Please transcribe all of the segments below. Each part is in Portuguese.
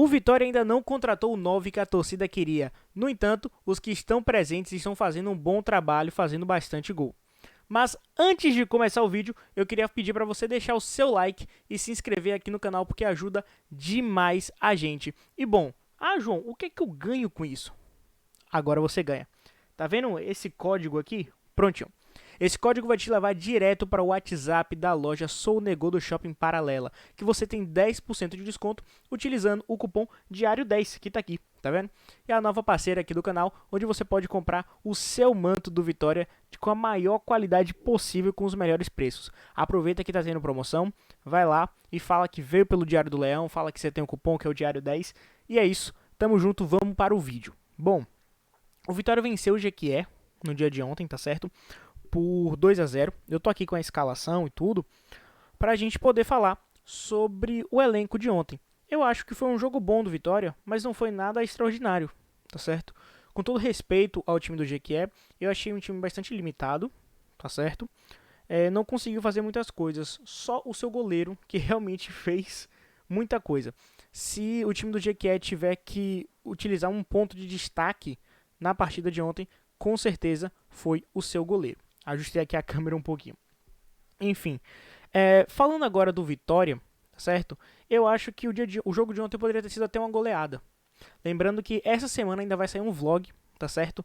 O Vitória ainda não contratou o 9 que a torcida queria. No entanto, os que estão presentes estão fazendo um bom trabalho, fazendo bastante gol. Mas antes de começar o vídeo, eu queria pedir para você deixar o seu like e se inscrever aqui no canal, porque ajuda demais a gente. E bom, João, o que é que eu ganho com isso? Agora você ganha. Tá vendo esse código aqui? Prontinho. Esse código vai te levar direto para o WhatsApp da loja Sou Negô do Shopping Paralela, que você tem 10% de desconto utilizando o cupom Diário10, que tá aqui, tá vendo? E a nova parceira aqui do canal, onde você pode comprar o seu manto do Vitória com a maior qualidade possível, com os melhores preços. Aproveita que tá tendo promoção, vai lá e fala que veio pelo Diário do Leão, fala que você tem um cupom que é o Diário10, e é isso, tamo junto, vamos para o vídeo. Bom, o Vitória venceu o Jequié no dia de ontem, tá certo? Por 2-0. Eu tô aqui com a escalação e tudo para a gente poder falar sobre o elenco de ontem. Eu acho que foi um jogo bom do Vitória, mas não foi nada extraordinário, tá certo? Com todo respeito ao time do Jequié, eu achei um time bastante limitado, tá certo? Não conseguiu fazer muitas coisas, só o seu goleiro que realmente fez muita coisa. Se o time do Jequié tiver que utilizar um ponto de destaque na partida de ontem, com certeza foi o seu goleiro. Ajustei aqui a câmera um pouquinho. Enfim, falando agora do Vitória, certo? Eu acho que o jogo de ontem poderia ter sido até uma goleada. Lembrando que essa semana ainda vai sair um vlog, tá certo?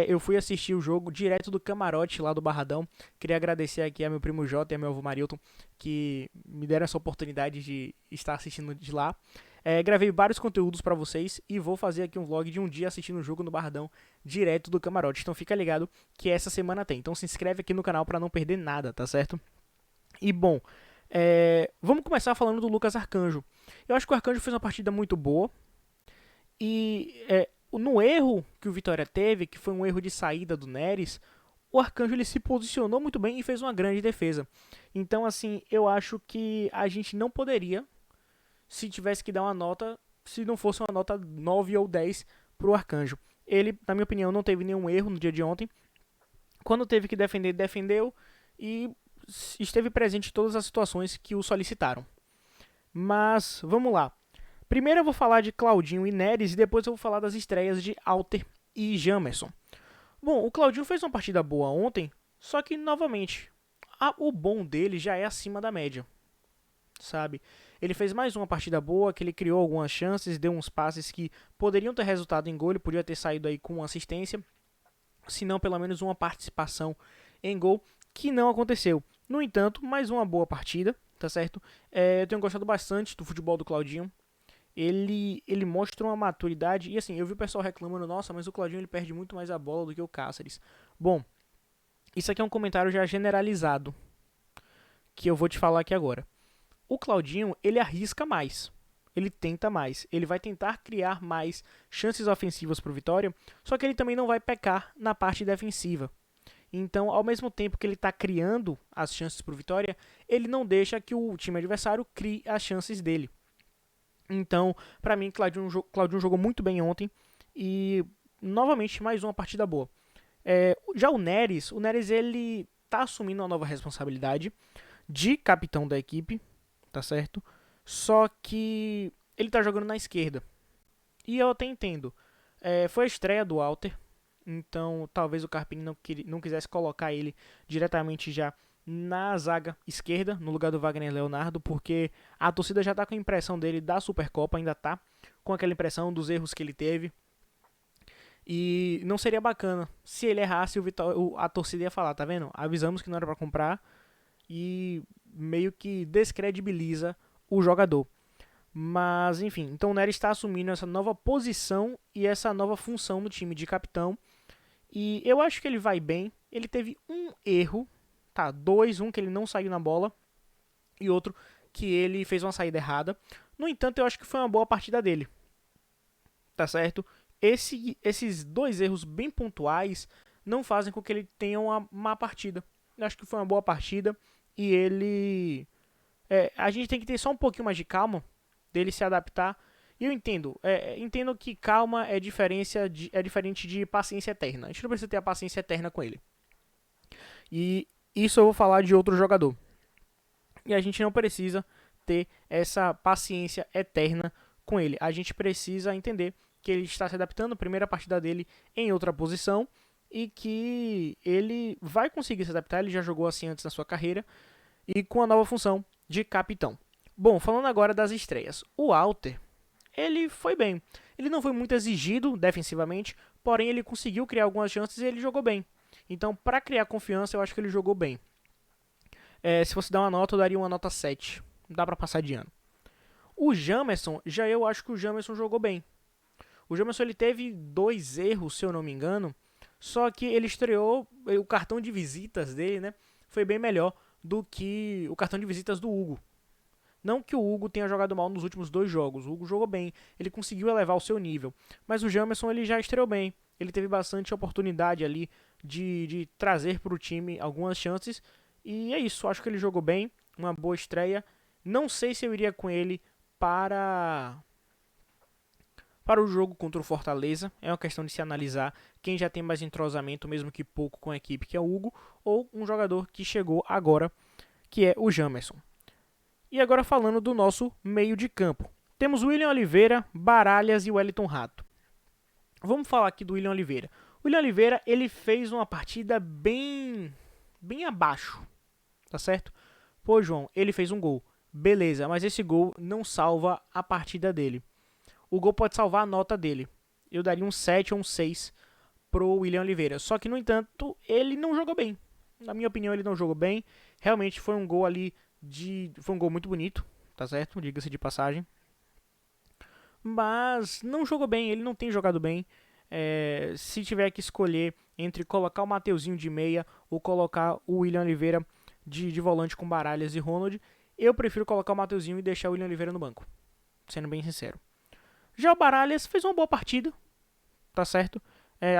Eu fui assistir o jogo direto do camarote lá do Barradão. Queria agradecer aqui a meu primo Jota e a meu avô Marilton, que me deram essa oportunidade de estar assistindo de lá. Gravei vários conteúdos pra vocês e vou fazer aqui um vlog de um dia assistindo o jogo no Barradão direto do camarote. Então fica ligado que essa semana tem. Então se inscreve aqui no canal pra não perder nada, tá certo? E bom, vamos começar falando do Lucas Arcanjo. Eu acho que o Arcanjo fez uma partida muito boa. E no erro que o Vitória teve, que foi um erro de saída do Neres, o Arcanjo ele se posicionou muito bem e fez uma grande defesa. Então, assim, eu acho que a gente não poderia, se tivesse que dar uma nota, se não fosse uma nota 9 ou 10 pro Arcanjo. Ele, na minha opinião, não teve nenhum erro no dia de ontem. Quando teve que defender, defendeu e esteve presente em todas as situações que o solicitaram. Mas, vamos lá. Primeiro eu vou falar de Claudinho e Neres e depois eu vou falar das estreias de Alter e Jamerson. Bom, o Claudinho fez uma partida boa ontem, só que, novamente, o bom dele já é acima da média, sabe? Ele fez mais uma partida boa, que ele criou algumas chances, deu uns passes que poderiam ter resultado em gol, ele podia ter saído aí com uma assistência, se não pelo menos uma participação em gol, que não aconteceu. No entanto, mais uma boa partida, tá certo? Eu tenho gostado bastante do futebol do Claudinho. Ele mostra uma maturidade, e assim, eu vi o pessoal reclamando, nossa, mas o Claudinho ele perde muito mais a bola do que o Cáceres. Bom, isso aqui é um comentário já generalizado, que eu vou te falar aqui agora. O Claudinho, ele arrisca mais, ele tenta mais, ele vai tentar criar mais chances ofensivas para o Vitória, só que ele também não vai pecar na parte defensiva. Então, ao mesmo tempo que ele está criando as chances para o Vitória, ele não deixa que o time adversário crie as chances dele. Então, pra mim, Claudinho jogou muito bem ontem e, novamente, mais uma partida boa. Já o Neres ele tá assumindo uma nova responsabilidade de capitão da equipe, tá certo? Só que ele tá jogando na esquerda. E eu até entendo. Foi a estreia do Alter, então talvez o Carpini não quisesse colocar ele diretamente já na zaga esquerda, no lugar do Wagner Leonardo, porque a torcida já tá com a impressão dele da Supercopa, ainda tá com aquela impressão dos erros que ele teve. E não seria bacana se ele errasse, a torcida ia falar, tá vendo? Avisamos que não era pra comprar e meio que descredibiliza o jogador. Mas enfim, então o Nery está assumindo essa nova posição e essa nova função no time de capitão. E eu acho que ele vai bem. Ele teve um erro, tá? Um que ele não saiu na bola e outro que ele fez uma saída errada. No entanto, eu acho que foi uma boa partida dele, tá certo? Esses dois erros bem pontuais não fazem com que ele tenha uma má partida. Eu acho que foi uma boa partida e ele... a gente tem que ter só um pouquinho mais de calma dele se adaptar. E eu entendo que calma é diferente de paciência eterna. A gente não precisa ter a paciência eterna com ele. E isso eu vou falar de outro jogador. E a gente não precisa ter essa paciência eterna com ele. A gente precisa entender que ele está se adaptando, primeira partida dele em outra posição, e que ele vai conseguir se adaptar, ele já jogou assim antes na sua carreira, e com a nova função de capitão. Bom, falando agora das estreias. O Alter, ele foi bem. Ele não foi muito exigido defensivamente, porém ele conseguiu criar algumas chances e ele jogou bem. Então, para criar confiança, eu acho que ele jogou bem. Se você dar uma nota, eu daria uma nota 7. Dá para passar de ano. O Jamerson, já eu acho que o Jamerson jogou bem. O Jamerson ele teve 2 erros, se eu não me engano, só que ele estreou, o cartão de visitas dele, né, foi bem melhor do que o cartão de visitas do Hugo. Não que o Hugo tenha jogado mal nos últimos 2 jogos, o Hugo jogou bem, ele conseguiu elevar o seu nível, mas o Jamerson ele já estreou bem, ele teve bastante oportunidade ali de trazer para o time algumas chances, e é isso, acho que ele jogou bem, uma boa estreia. Não sei se eu iria com ele para o jogo contra o Fortaleza. É uma questão de se analisar quem já tem mais entrosamento, mesmo que pouco, com a equipe, que é o Hugo, ou um jogador que chegou agora, que é o Jamerson. E agora falando do nosso meio de campo. Temos o William Oliveira, Baralhas e o Wellington Rato. Vamos falar aqui do William Oliveira. O William Oliveira, ele fez uma partida bem abaixo, tá certo? Pô, João, ele fez um gol. Beleza, mas esse gol não salva a partida dele. O gol pode salvar a nota dele. Eu daria um 7 ou um 6 pro William Oliveira. Só que, no entanto, ele não jogou bem. Na minha opinião, ele não jogou bem. Realmente foi um gol ali foi um gol muito bonito, tá certo? Diga-se de passagem. Mas não jogou bem, ele não tem jogado bem. Se tiver que escolher entre colocar o Mateuzinho de meia ou colocar o William Oliveira de volante com Baralhas e Ronald, eu prefiro colocar o Mateuzinho e deixar o William Oliveira no banco, sendo bem sincero. Já o Baralhas fez uma boa partida, tá certo?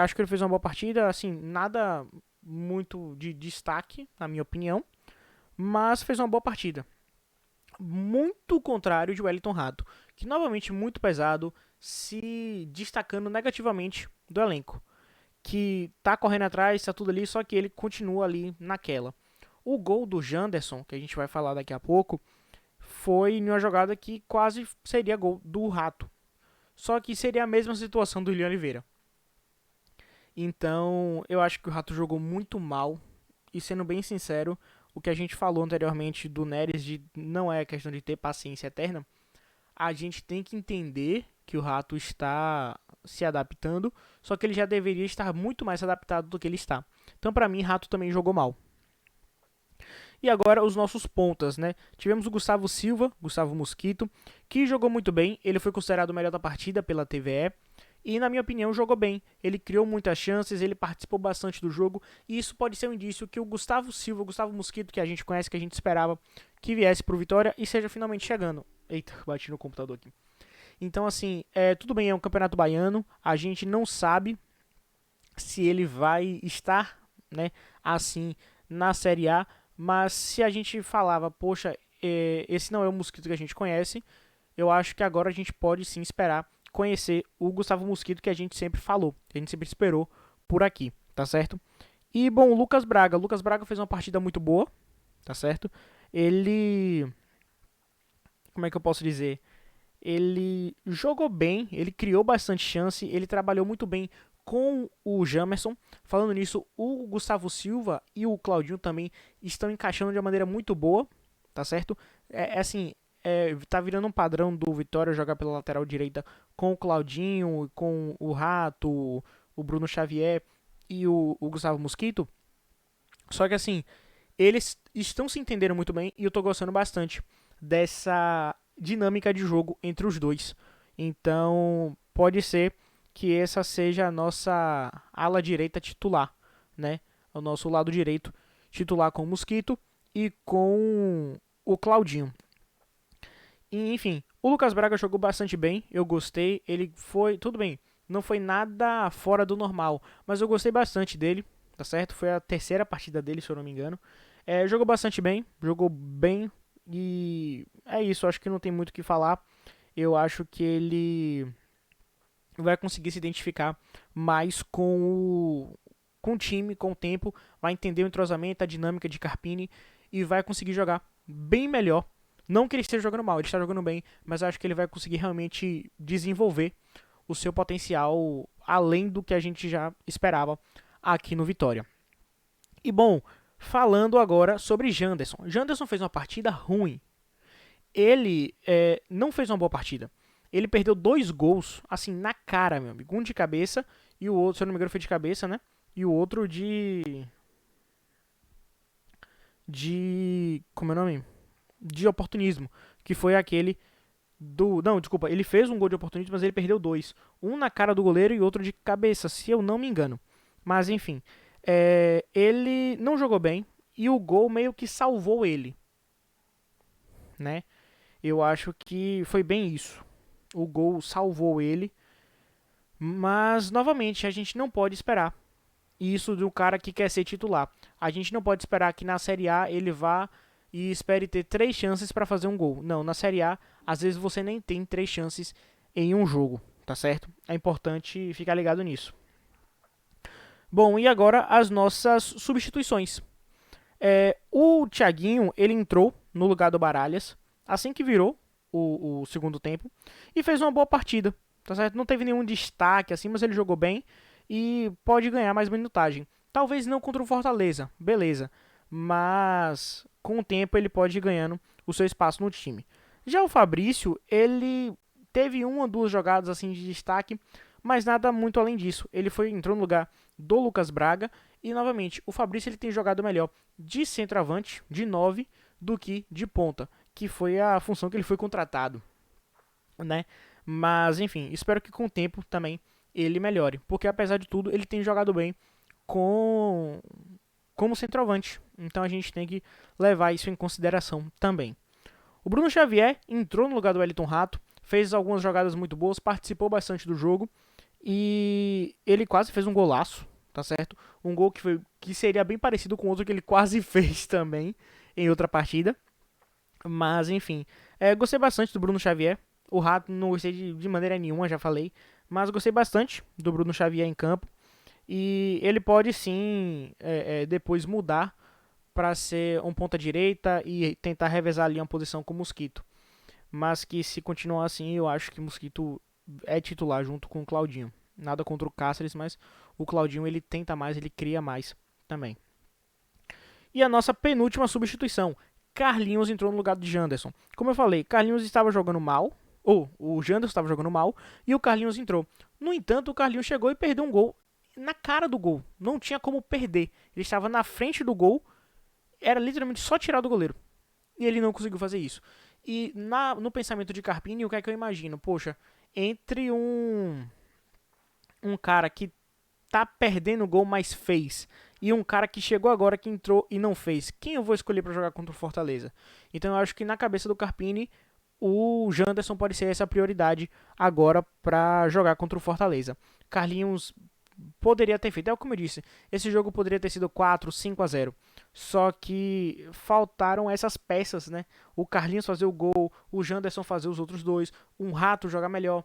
Acho que ele fez uma boa partida, assim, nada muito de destaque, na minha opinião, mas fez uma boa partida. Muito contrário de Wellington Rato, que novamente muito pesado, se destacando negativamente do elenco, que tá correndo atrás, tá tudo ali, só que ele continua ali naquela. O gol do Janderson, que a gente vai falar daqui a pouco, foi em uma jogada que quase seria gol do Rato. Só que seria a mesma situação do William Oliveira. Então, eu acho que o Rato jogou muito mal. E sendo bem sincero, o que a gente falou anteriormente do Neres, de não é questão de ter paciência eterna, a gente tem que entender que o Rato está se adaptando, só que ele já deveria estar muito mais adaptado do que ele está. Então, para mim, Rato também jogou mal. E agora os nossos pontas, né? Tivemos o Gustavo Silva, Gustavo Mosquito, que jogou muito bem. Ele foi considerado o melhor da partida pela TVE. E, na minha opinião, jogou bem. Ele criou muitas chances, ele participou bastante do jogo. E isso pode ser um indício que o Gustavo Silva, o Gustavo Mosquito, que a gente conhece, que a gente esperava que viesse pro Vitória, e seja finalmente chegando. Eita, bati no computador aqui. Então, assim, tudo bem, é um campeonato baiano. A gente não sabe se ele vai estar, né, assim, na Série A. Mas se a gente falava, poxa, esse não é o Mosquito que a gente conhece, eu acho que agora a gente pode sim esperar conhecer o Gustavo Mosquito que a gente sempre falou, que a gente sempre esperou por aqui, tá certo? E, bom, o Lucas Braga. O Lucas Braga fez uma partida muito boa, tá certo? Ele... Como é que eu posso dizer? Ele jogou bem, ele criou bastante chance, ele trabalhou muito bem com o Jamerson. Falando nisso, o Gustavo Silva e o Claudinho também estão encaixando de uma maneira muito boa, tá certo? Assim, tá virando um padrão do Vitória jogar pela lateral direita com o Claudinho, com o Rato, o Bruno Xavier e o Gustavo Mosquito. Só que assim, eles estão se entendendo muito bem e eu tô gostando bastante dessa dinâmica de jogo entre os dois. Então, pode ser que essa seja a nossa ala direita titular, né? O nosso lado direito titular com o Mosquito e com o Claudinho. E, enfim, o Lucas Braga jogou bastante bem, eu gostei. Ele foi, tudo bem, não foi nada fora do normal, mas eu gostei bastante dele, tá certo? Foi a terceira partida dele, se eu não me engano. Jogou bastante bem, jogou bem e é isso, acho que não tem muito o que falar. Eu acho que ele vai conseguir se identificar mais com o time, com o tempo, vai entender o entrosamento, a dinâmica de Carpini e vai conseguir jogar bem melhor Não que ele esteja jogando mal, ele está jogando bem, mas eu acho que ele vai conseguir realmente desenvolver o seu potencial além do que a gente já esperava aqui no Vitória. E bom, falando agora sobre Janderson. Janderson fez uma partida ruim. Ele não fez uma boa partida. Ele perdeu 2 gols, assim, na cara, meu amigo. Um de cabeça e o outro, se eu não me engano, foi de cabeça, né? E o outro como é o nome? De oportunismo, que foi aquele do... Não, desculpa, ele fez um gol de oportunismo, mas ele perdeu 2. Um na cara do goleiro e outro de cabeça, se eu não me engano. Mas, enfim, ele não jogou bem e o gol meio que salvou ele, né? Eu acho que foi bem isso. O gol salvou ele, mas, novamente, a gente não pode esperar isso do cara que quer ser titular. A gente não pode esperar que na Série A ele vá e espere ter 3 chances para fazer um gol. Não, na Série A, às vezes você nem tem 3 chances em um jogo, tá certo? É importante ficar ligado nisso. Bom, e agora as nossas substituições. O Thiaguinho, ele entrou no lugar do Baralhas, assim que virou o segundo tempo, e fez uma boa partida, tá certo? Não teve nenhum destaque assim, mas ele jogou bem e pode ganhar mais minutagem. Talvez não contra o Fortaleza, beleza, mas com o tempo ele pode ir ganhando o seu espaço no time. Já o Fabrício, ele teve uma ou duas jogadas assim de destaque, mas nada muito além disso. Ele entrou no lugar do Lucas Braga e novamente o Fabrício ele tem jogado melhor de centroavante, de 9, do que de ponta, que foi a função que ele foi contratado, né? Mas enfim, espero que com o tempo também ele melhore, porque apesar de tudo ele tem jogado bem como centroavante. Então a gente tem que levar isso em consideração também. O Bruno Xavier entrou no lugar do Wellington Rato, fez algumas jogadas muito boas, participou bastante do jogo e ele quase fez um golaço, tá certo? Um gol que seria bem parecido com outro que ele quase fez também em outra partida. Mas enfim, gostei bastante do Bruno Xavier. O Rato não gostei de maneira nenhuma, já falei, mas gostei bastante do Bruno Xavier em campo. E ele pode sim depois mudar para ser um ponta direita e tentar revezar ali uma posição com o Mosquito. Mas que se continuar assim, eu acho que o Mosquito é titular junto com o Claudinho. Nada contra o Cáceres, mas o Claudinho ele tenta mais, ele cria mais também. E a nossa penúltima substituição. Carlinhos entrou no lugar de Janderson. Como eu falei, Carlinhos estava jogando mal, ou o Janderson estava jogando mal, e o Carlinhos entrou. No entanto, o Carlinhos chegou e perdeu um gol na cara do gol. Não tinha como perder. Ele estava na frente do gol, era literalmente só tirar do goleiro. E ele não conseguiu fazer isso. E no pensamento de Carpini, o que é que eu imagino? Poxa, entre um cara que tá perdendo o gol, mas fez, e um cara que chegou agora, que entrou e não fez, quem eu vou escolher para jogar contra o Fortaleza? Então eu acho que na cabeça do Carpini, o Janderson pode ser essa prioridade agora para jogar contra o Fortaleza. Carlinhos poderia ter feito, como eu disse, esse jogo poderia ter sido 4, 5-0. Só que faltaram essas peças, né? O Carlinhos fazer o gol, o Janderson fazer os outros dois, um Rato jogar melhor.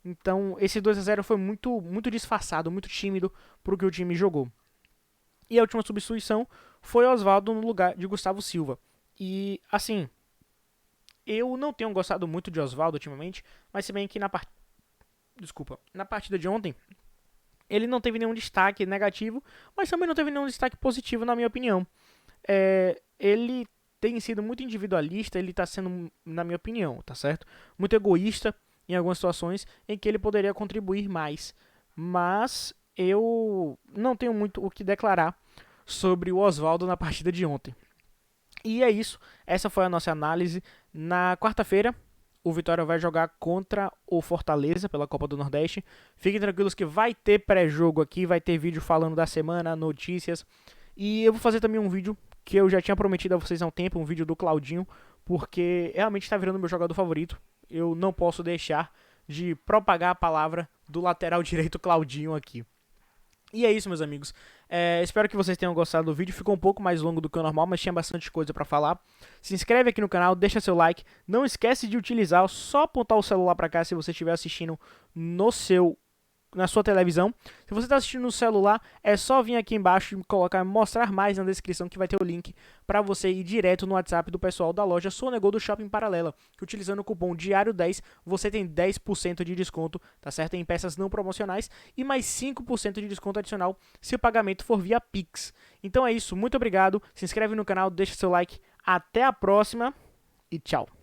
Então, esse 2-0 foi muito, muito disfarçado, muito tímido pro que o time jogou. E a última substituição foi Oswaldo no lugar de Gustavo Silva. E, assim, eu não tenho gostado muito de Oswaldo ultimamente, mas se bem que na partida de ontem, ele não teve nenhum destaque negativo, mas também não teve nenhum destaque positivo, na minha opinião. Ele tem sido muito individualista, ele está sendo, na minha opinião, tá certo? Muito egoísta em algumas situações em que ele poderia contribuir mais. Mas eu não tenho muito o que declarar sobre o Oswaldo na partida de ontem. E é isso, essa foi a nossa análise. Na quarta-feira, o Vitória vai jogar contra o Fortaleza pela Copa do Nordeste. Fiquem tranquilos que vai ter pré-jogo aqui, vai ter vídeo falando da semana, notícias. E eu vou fazer também um vídeo que eu já tinha prometido a vocês há um tempo, um vídeo do Claudinho, porque realmente está virando meu jogador favorito. Eu não posso deixar de propagar a palavra do lateral direito Claudinho aqui. E é isso, meus amigos. Espero que vocês tenham gostado do vídeo. Ficou um pouco mais longo do que o normal, mas tinha bastante coisa pra falar. Se inscreve aqui no canal, deixa seu like. Não esquece de utilizar, só apontar o celular pra cá se você estiver assistindo no seu na sua televisão. Se você está assistindo no celular, é só vir aqui embaixo e colocar mostrar mais na descrição que vai ter o link para você ir direto no WhatsApp do pessoal da loja Sonegol do Shopping Paralela, que utilizando o cupom DIARIO10 você tem 10% de desconto, tá certo? Em peças não promocionais e mais 5% de desconto adicional se o pagamento for via Pix. Então é isso, muito obrigado, se inscreve no canal, deixa seu like, até a próxima e tchau!